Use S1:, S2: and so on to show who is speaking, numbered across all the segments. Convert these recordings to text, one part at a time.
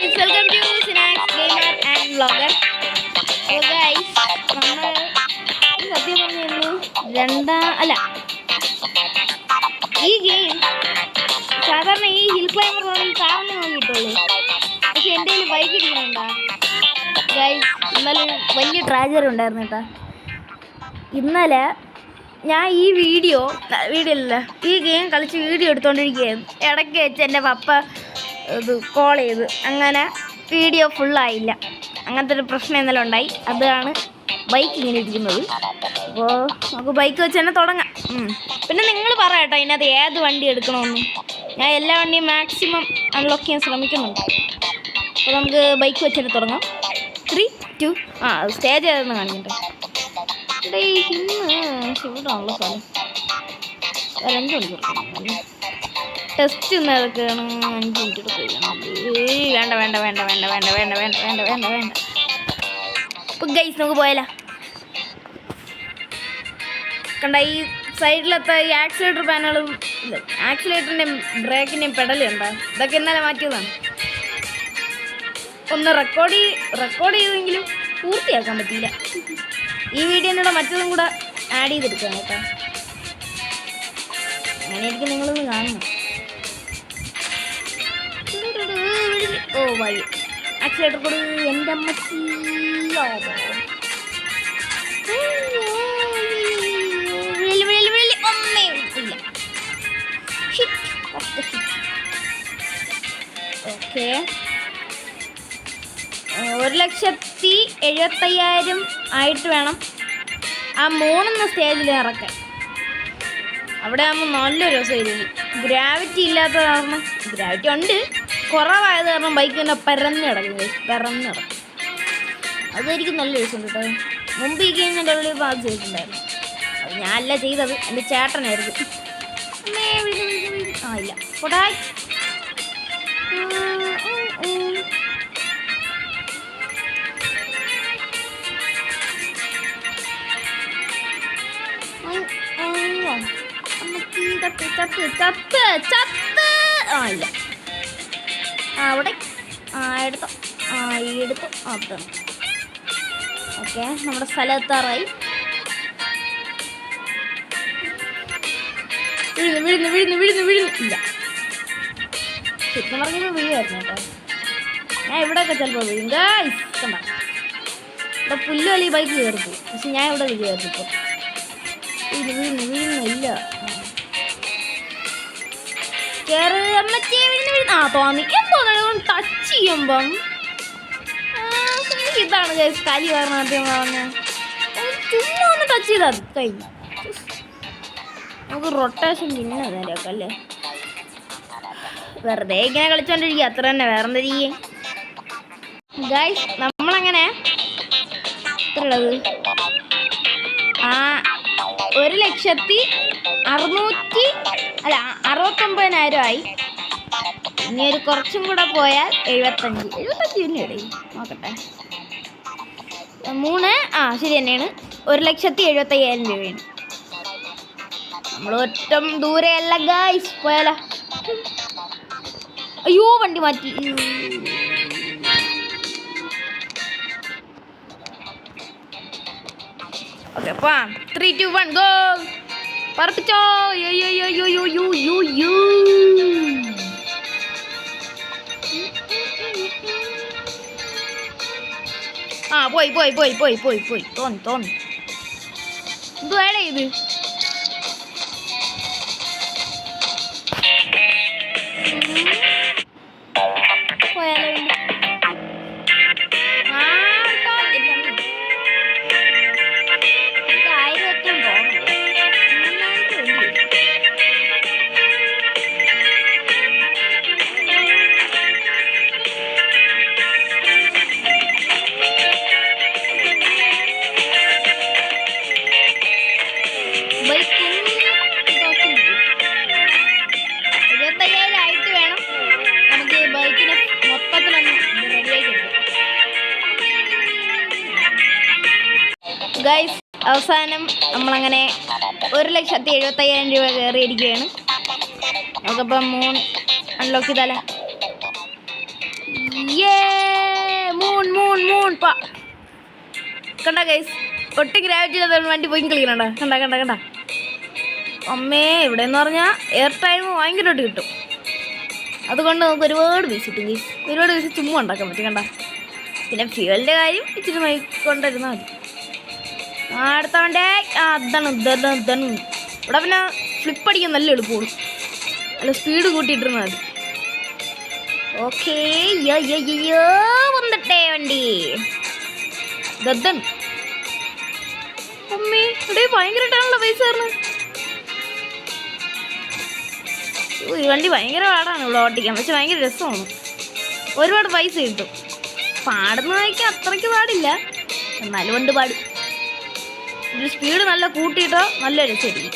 S1: Welcome to Sinax gamer and vlogger. അപ്പോൾ guys, നമ്മൾ സത്യം പറഞ്ഞു ഈ ഗെയിം സാധാരണ ഈ ഹിൽ ക്ലൈംബർ ഈ കാറിന് നോക്കിയിട്ടുള്ളൂ. പക്ഷെ എൻ്റെ കയ്യിൽ ബൈക്ക് ഇരിക്കുന്നുണ്ടാ ഗൈസ്. ഇന്നലെ വലിയ ട്രാജഡി ഉണ്ടായിരുന്നു കേട്ടോ. ഇന്നലെ ഞാൻ ഈ ഈ ഗെയിം കളിച്ച് വീഡിയോ എടുത്തുകൊണ്ടിരിക്കുകയായിരുന്നു. ഇടയ്ക്ക് വെച്ച് എൻ്റെ പപ്പ കോൾ ചെയ്ത് അങ്ങനെ വീഡിയോ ഫുള്ളായില്ല. അങ്ങനത്തെ ഒരു പ്രശ്നം ഇന്നലെ ഉണ്ടായി. അതാണ് ബൈക്ക് ഇങ്ങനെ ഇരിക്കുന്നത്. അപ്പോൾ നമുക്ക് ബൈക്ക് വെച്ച് തന്നെ തുടങ്ങാം. പിന്നെ നിങ്ങൾ പറ കേട്ടോ ഇതിനകത്ത് ഏത് വണ്ടി എടുക്കണമെന്ന്. ഞാൻ എല്ലാ വണ്ടിയും മാക്സിമം അൺലോക്ക് ചെയ്യാൻ ശ്രമിക്കുന്നുണ്ട്. അപ്പോൾ നമുക്ക് ബൈക്ക് വെച്ച് തന്നെ തുടങ്ങാം. 3, 2 സ്റ്റേജ് ഏതെന്ന് കാണിക്കട്ടെ. ഇവിടാണല്ലോ സ്ഥലം. 5 മണിക്കൂർ ടെസ്റ്റ് നടക്കുകയാണ്. 5 മിനിറ്റ് എടുക്കുകയാണ്. വേണ്ട. ഇപ്പം ഗൈസ് നമുക്ക് പോയാലോ. കണ്ട ഈ സൈഡിലത്തെ ഈ ആക്സിലേറ്റർ പാനലും ആക്സിലേറ്ററിൻ്റെയും ബ്രേക്കിൻ്റെയും പെടലും ഉണ്ടോ? ഇതൊക്കെ ഇന്നലെ മാറ്റിയതാണ്. ഒന്ന് റെക്കോർഡ് ചെയ്തെങ്കിലും പൂർത്തിയാക്കാൻ പറ്റിയില്ല. ഈ വീഡിയോയുടെ മറ്റതും കൂടെ ആഡ് ചെയ്തെടുക്കാം കേട്ടോ. അങ്ങനെയായിരിക്കും നിങ്ങളൊന്ന് കാണണം. വഴി ആക്സിലേറ്റർ കൂടി എൻ്റെ അമ്മച്ചി. ഓക്കെ, 1,70,75,000 ആയിട്ട് വേണം ആ 3 സ്റ്റേജിൽ ഇറക്കാൻ. അവിടെ ആകുമ്പോൾ നല്ലൊരു രസമായിരുന്നു. ഗ്രാവിറ്റി ഇല്ലാത്ത കാരണം, ഗ്രാവിറ്റി ഉണ്ട്, കുറവായത് കാരണം ബൈക്ക് തന്നെ പരന്ന് കിടക്കും. അതായിരിക്കും നല്ല രസം കേട്ടോ. മുമ്പ് ഈ ഗെയിം എൻ്റെ ഉള്ളിൽ പാസ് ചെയ്തിട്ടുണ്ടായിരുന്നു. അത് ഞാനല്ല ചെയ്തത്, എൻ്റെ ചേട്ടനായിരുന്നു. ഇല്ല കൊടായി. ഇല്ല അവിടെ എടുത്തോ. അതാണ്. ഓക്കെ, നമ്മുടെ സ്ഥലത്താറായി. വീഴുന്നു. ഇല്ല, ശരിക്കും പറഞ്ഞപ്പോൾ വീഴുമായിരുന്നു കേട്ടോ. ഞാൻ ഇവിടെയൊക്കെ ചിലപ്പോൾ വീഴും ഗൈസ്. കണ്ട ഇവിടെ പുല്ലുവലി ബൈക്ക് കയറിപ്പോ. പക്ഷെ ഞാൻ ഇവിടെ വീഴുമായിരുന്നു. ഇപ്പോൾ വീഴുന്നില്ല. തോന്നി എന്തോന്നു ടച്ച് ചെയ്യുമ്പം ഇതാണ് ഗൈസ് കലി കാരണം. ആദ്യം പറഞ്ഞ ചുമ്മാ ഒന്ന് ടച്ച് ചെയ്താൽ കഴിഞ്ഞു. നമുക്ക് റൊട്ടേഷൻ പിന്നെ നേരെയൊക്കെ അല്ലേ. വെറുതെ ഇങ്ങനെ കളിച്ചോണ്ടിരിക്കുക, അത്ര തന്നെ. വേറെന്താ ചെയ്യേ ഗൈസ്. നമ്മളങ്ങനെ എത്രയുള്ളത് 1,69,000 ആയി. ഇനി ഒരു കുറച്ചും കൂടെ പോയാൽ 75 തന്നെ ഇടയിൽ നോക്കട്ടെ. 3 ശരി തന്നെയാണ്. 1,75,000 രൂപയാണ്. നമ്മൾ ഒറ്റം ദൂരെയല്ല ഗൈസ്. പോയാലോ. അയ്യോ, വണ്ടി മാറ്റി. Okay, 3, 2, 1 go. പറപ്പിച്ചോ. പോയി തോന്നി എന്തുവേടേ ഇത്. പോയാലോ. ഗൈസ്, അവസാനം നമ്മളങ്ങനെ 1,75,000 രൂപ കയറിയിരിക്കുകയാണ്. നമുക്കപ്പം 3 അൺലോക്ക് ചെയ്താലേ. മൂൺ മൂൺ മൂൺ പാ കണ്ട ഗൈസ്, ഒട്ടും ഗ്രാവിറ്റി ഇല്ലാത്ത വണ്ടി പോയി കളിക്കണണ്ട. കണ്ട കണ്ട കണ്ട അമ്മേ. ഇവിടെ എന്ന് പറഞ്ഞാൽ എയർ ടൈം ഭയങ്കരമായിട്ട് കിട്ടും. അതുകൊണ്ട് നമുക്ക് ഒരുപാട് പൈസ കിട്ടും ഗൈസ്. ഒരുപാട് പൈസ ചുമ്മാ ഉണ്ടാക്കാൻ പറ്റും. കണ്ട പിന്നെ ഫ്യൂവലിൻ്റെ കാര്യം ഇച്ചിരി നോക്കിക്കൊണ്ടിരുന്നാൽ മതി. അടുത്ത വണ്ടേ അതാണ് ഇതാണ്. ഇവിടെ പിന്നെ ഫ്ലിപ്പ് അടിക്കാൻ നല്ല എളുപ്പമാണ്. നല്ല സ്പീഡ് കൂട്ടിയിട്ടിരുന്നാൽ മതി. ഓക്കേ വന്നിട്ടേ വണ്ടി ദദ്ദൻ. അമ്മേ ഇവിടെ ഭയങ്കരമായിട്ടാണല്ലോ പൈസ തരുന്നത്. ഈ വണ്ടി ഭയങ്കര പാടാണ് ഇവിടെ ഓട്ടിക്കാൻ. പക്ഷെ ഭയങ്കര രസമാണ്. ഒരുപാട് പൈസ കിട്ടും. പാടുന്ന വായിക്കാൻ അത്രയ്ക്ക് പാടില്ല, എന്നാലും കൊണ്ട് പാടും. ഒരു സ്പീഡ് നല്ല കൂട്ടിയിട്ടോ നല്ല രസമായിരിക്കും.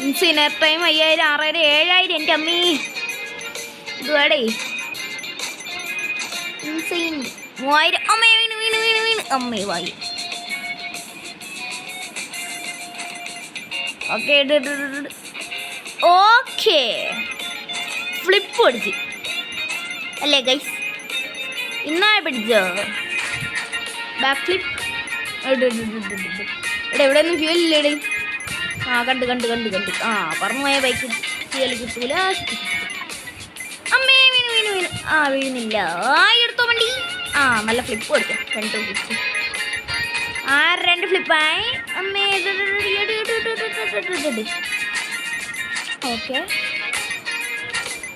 S1: Insane air time 5000, 6000, 7000. എൻ്റെ അമ്മീ ഇതുവാടേ ഇൻസൈൻ 3000. അമ്മേ വീണ് വീണ് വീണ് വീണ് അമ്മേ വായി. ഓക്കെ ഓക്കെ ഫ്ലിപ്പ് അടിച്ച് അല്ലേ ഗൈസ്? ഇന്നാ പിടിച്ചോ ബാക്ക് ഫ്ലിപ്പ്. എവിടെ ഒന്നും ഫ്യൂലില്ലേടേ? ആ കണ്ട് കണ്ട് കണ്ട് കണ്ട് ആ പറന്നു പോയ ബൈക്ക് ഫ്യൂൽ കിട്ടൂല. അമ്മേ വീണ് വീണ് വീണ്. ആ വീണില്ല. എടുത്തോ വണ്ടി. ആ നല്ല ഫ്ലിപ്പ് കൊടുത്തു. 2 ഫ്ലിപ്പ്. 2 ഫ്ലിപ്പായി. അമ്മേ ഓക്കെ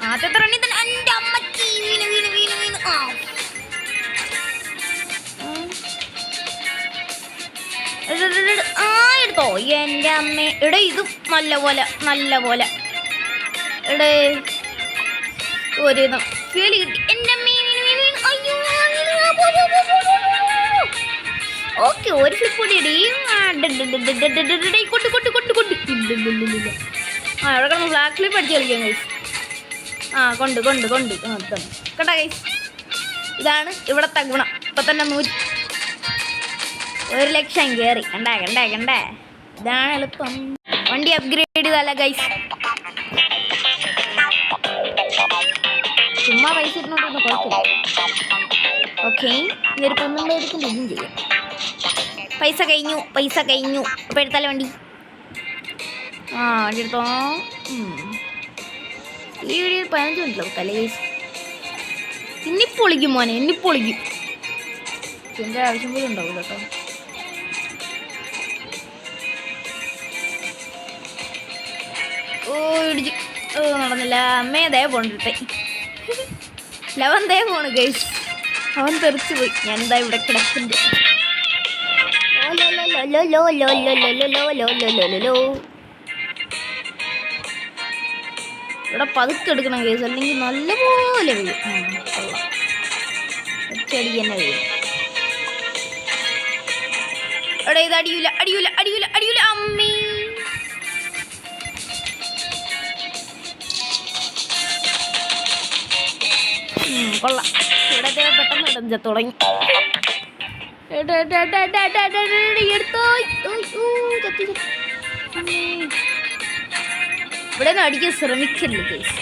S1: ആദ്യത്തെ റണ്ണിൽ തന്നെ എൻ്റെ അമ്മച്ചി വീണ് വീണ് വീണ് വീണ്. എടുത്തോ എൻ്റെ അമ്മ. ഇവിടെ ഇതും നല്ല പോലെ ഇവിടെ ഒരു ഫീൽ കിട്ടി. എൻ്റെ അമ്മ അയ്യോ. ഓക്കെ ഒരു ഫ്ലിപ്പ് കൂടി ഇടി. കൊട്ട് കൊട്ട് കൊട്ട് കൊട്ട്. ആ ഇവിടെ കിടന്ന് ബ്ലാക്ക് ഫ്ലിപ്പ് അടിച്ച് കളിക്കാം ഗൈസ്. ആ കൊണ്ട് കൊണ്ട് കൊണ്ട് കണ്ട ഗൈസ്. ഇതാണ് ഇവിടത്തെ ഗുണം. ഇപ്പം തന്നെ 1,00,000 കയറി. കണ്ടേ കണ്ടേ കണ്ടേ. ഇതാണ് എളുപ്പം. വണ്ടി അപ്ഗ്രേഡ് ചെയ്തല്ല ഗൈസ്. ചുമ്മാ പൈസ ഇട്ടുകൊണ്ടൊന്നും കുഴപ്പമില്ല. ഓക്കെ ഇതൊരു 12 എടുക്കും ഇതും ചെയ്യാം. പൈസ കഴിഞ്ഞു. അപ്പോൾ എടുത്താലേ വണ്ടി. ആ വണ്ടി എടുത്തോ. ഈ വീഡിയോ 15 മിനിറ്റ് നോക്കല്ലേ ഗൈസ്. ഇന്നിപ്പൊളിക്കും മോനെ, ഇന്നിപ്പൊളിക്കും. എൻ്റെ ആവശ്യം പോലും ഉണ്ടാവും കേട്ടോ. ഇടിച്ച് നടന്നില്ല. അമ്മേ ദയ പോണ്ടിട്ടെ. ലവൻ ദയ പോണ് ഗൈസ്. അവൻ തെറിച്ചു പോയി. ഞാൻ എന്താ ഇവിടെ കിടക്കുന്നുണ്ട്. ഇവിടെ പതുക്കെ എടുക്കണം കേസ്, അല്ലെങ്കിൽ നല്ലപോലെ വീഴും. ഒറ്റയടി തന്നെ വീഴും. ഇവിടെ ഇത് അടിയൂല. അമ്മേ കൊള്ളാം. ഇവിടെ പെട്ടെന്ന് ഇടം തുടങ്ങി. ഇവിടെ നിന്ന് അടിക്കാൻ ശ്രമിക്കല്ലേ കേസ്.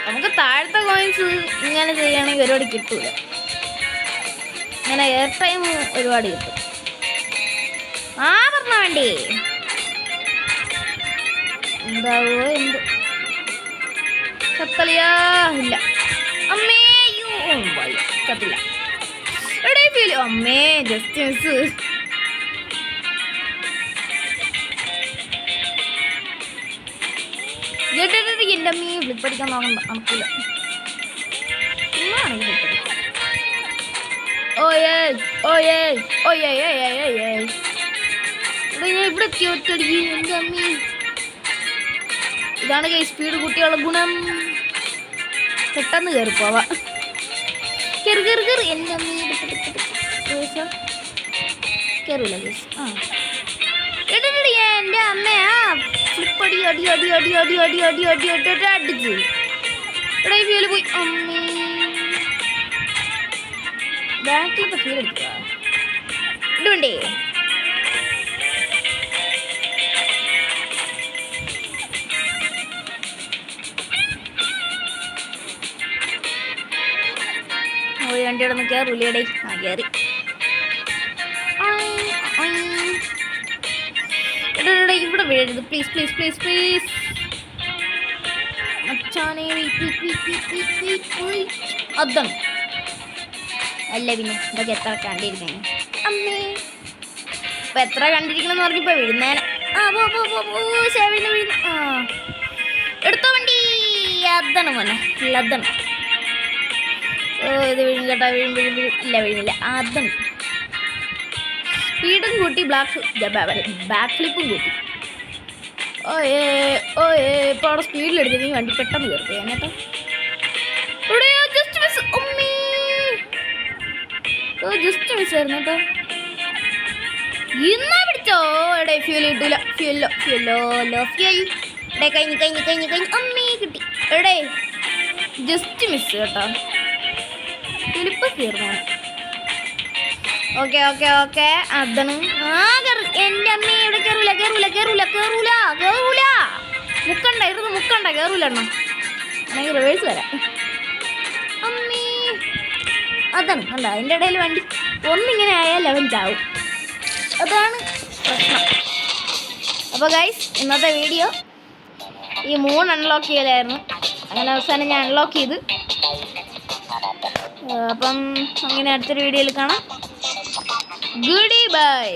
S1: നമുക്ക് താഴത്തെ കോയിൻസ് ഇങ്ങനെ ചെയ്യുകയാണെങ്കിൽ ഒരുപാട് കിട്ടൂല. ഇങ്ങനെ എയർ ടൈം ഒരുപാട് കിട്ടും. പറഞ്ഞ വേണ്ടി എന്താവോ എന്ത് കത്തലിയാ ഇല്ല. അമ്മേയോ കത്തില്ല. എടേ ഫീല് അമ്മേ ജസ്റ്റ് മിസ്. എൻ്റെ അമ്മീ ഫ്ലിപ്പടിക്കാൻ നടക്കില്ല. ഇവിടെ ഒറ്റടിക്ക് എൻ്റെ അമ്മീ. ഇതാണ് കൈ സ്പീഡ് കുട്ടികളുടെ ഗുണം. പെട്ടെന്ന് കയറിപ്പോവാ. കയറി എൻ്റെ അമ്മീ കയറില്ല കേസ്. എൻ്റെ അമ്മയാ ഫ്ലിപ്പടി അടിച്ച് ഇവിടെ ഫീല് പോയി. അമ്മേ ബാക്കിലത്തെ ഫീൽ എടുക്കുക ഇടുണ്ടേ. വണ്ടിയുടെ ഒന്ന് കയറൂലേടേ. ആ കയറി. ഇവിടെ വീഴരുത് പ്ലീസ് പ്ലീസ് പ്ലീസ് പ്ലീസ്. അച്ഛാനെ അതാണ്. അല്ല പിന്നെ ഇതൊക്കെ എത്ര കണ്ടിരിക്കണേ അമ്മേ. ഇപ്പൊ എത്ര കണ്ടിരിക്കണം എന്ന് പറഞ്ഞപ്പോ വീഴുന്നേനെ. വീഴുന്നു. ആ എടുത്തോ വണ്ടി. അതാണ് മോനെ അതാണ്. ഓ ഇത് വീഴും കേട്ടോ. വീഴും. ഇല്ല വീഴുന്നില്ല. അതാണ്. സ്പീഡും കൂട്ടി ബാക്ക് ഫ്ലിപ്പും കൂട്ടി. ഇപ്പോൾ അവിടെ സ്പീഡിലെടുത്തെങ്കിൽ വണ്ടി പെട്ടെന്ന് കയറി എന്നിട്ടോ. Just miss. ജസ്റ്റ് മിസ് ആയിരുന്നു കേട്ടോ. ഇന്നാ പിടിച്ചോ എടേ. ഫ്യൂൽ കിട്ടൂല. ഫ്യൂൽ എടേ. കഴിഞ്ഞ് അമ്മേ കിട്ടി എടേ. ജസ്റ്റ് മിസ് കേട്ടോ. ഫിലിപ്പ് തീർന്നു. ഓക്കെ അതാണ്. എൻ്റെ അമ്മ ഇവിടെ കയറൂല. മുക്കണ്ട കയറൂല എണ്ണ. അല്ലെങ്കിൽ റിവേഴ്സ് വരാം. അമ്മേ അതാണ് കണ്ട. അതിൻ്റെ ഇടയിൽ വണ്ടി ഒന്നിങ്ങനെ ആയാൽ അവൻ ചാവും. അതാണ് പ്രശ്നം. അപ്പോൾ ഗൈസ് ഇന്നത്തെ വീഡിയോ ഈ 3 അൺലോക്ക് ചെയ്യലായിരുന്നു. അങ്ങനെ അവസാനം ഞാൻ അൺലോക്ക് ചെയ്ത്. അപ്പം അങ്ങനെ അടുത്തൊരു വീഡിയോയിൽ കാണാം. Good bye.